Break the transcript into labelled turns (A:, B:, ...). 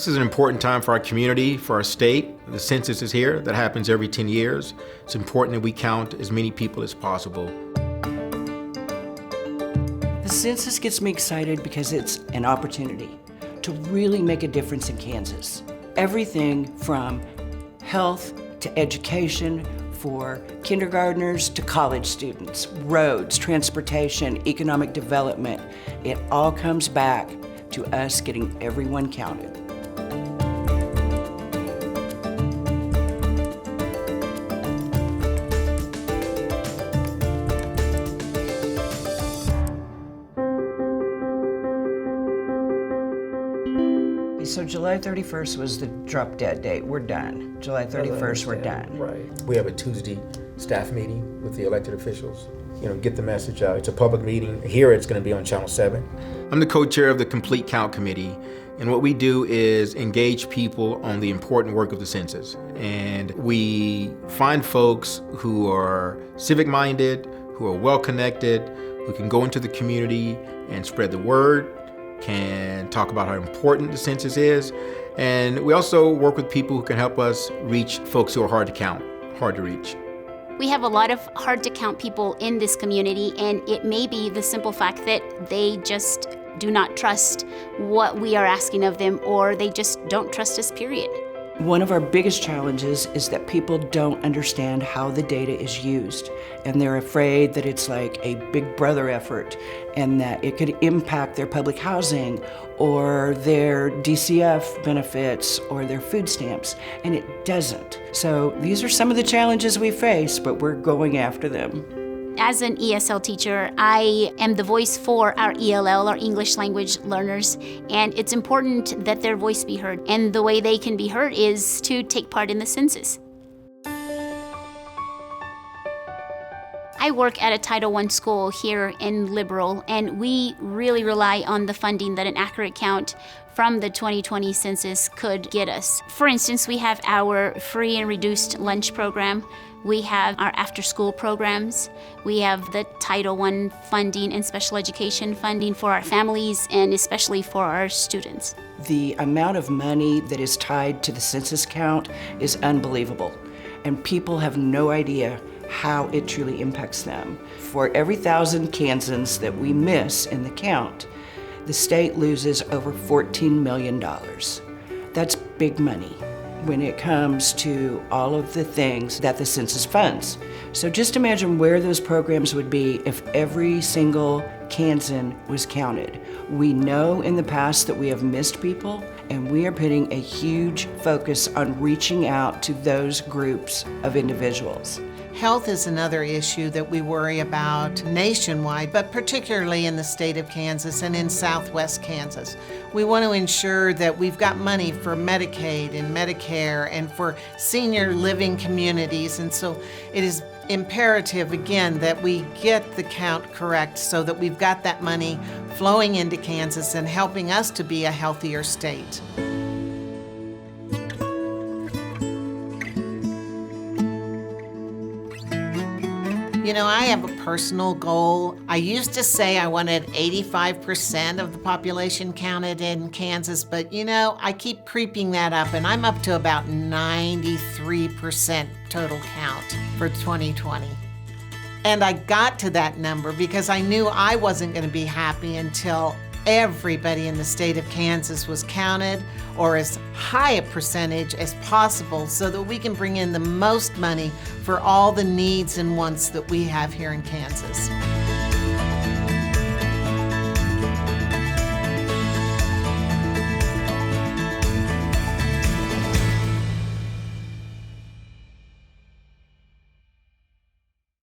A: This is an important time for our community, for our state. The census is here. That happens every 10 years. It's important that we count as many people as possible.
B: The census gets me excited because it's an opportunity to really make a difference in Kansas. Everything from health to education, for kindergartners to college students, roads, transportation, economic development. It all comes back to us getting everyone counted. So July 31st was the drop dead date. We're done. July 31st, we're done.
A: Right. We have a Tuesday staff meeting with the elected officials. Get the message out. It's a public meeting. Here it's going to be on Channel 7. I'm the co-chair of the Complete Count Committee, and what we do is engage people on the important work of the census. And we find folks who are civic-minded, who are well-connected, who can go into the community and spread the word, can talk about how important the census is. And we also work with people who can help us reach folks who are hard to count, hard to reach.
C: We have a lot of hard to count people in this community, and it may be the simple fact that they just do not trust what we are asking of them, or they just don't trust us, period.
B: One of our biggest challenges is that people don't understand how the data is used, and they're afraid that it's like a big brother effort and that it could impact their public housing or their DCF benefits or their food stamps, and it doesn't. So these are some of the challenges we face, but we're going after them.
C: As an ESL teacher, I am the voice for our ELL, our English language learners, and it's important that their voice be heard. And the way they can be heard is to take part in the census. I work at a Title I school here in Liberal, and we really rely on the funding that an accurate count from the 2020 census could get us. For instance, we have our free and reduced lunch program. We have our after-school programs. We have the Title I funding and special education funding for our families and especially for our students.
B: The amount of money that is tied to the census count is unbelievable, and people have no idea how it truly impacts them. For every 1,000 Kansans that we miss in the count, the state loses over $14 million. That's big money when it comes to all of the things that the census funds. So just imagine where those programs would be if every single Kansan was counted. We know in the past that we have missed people, and we are putting a huge focus on reaching out to those groups of individuals.
D: Health is another issue that we worry about nationwide, but particularly in the state of Kansas and in southwest Kansas. We want to ensure that we've got money for Medicaid and Medicare and for senior living communities, and so it is imperative, again, that we get the count correct so that we've got that money flowing into Kansas and helping us to be a healthier state. I have a personal goal. I used to say I wanted 85% of the population counted in Kansas, but I keep creeping that up, and I'm up to about 93% total count for 2020. And I got to that number because I knew I wasn't going to be happy until everybody in the state of Kansas was counted, or as high a percentage as possible, so that we can bring in the most money for all the needs and wants that we have here in Kansas.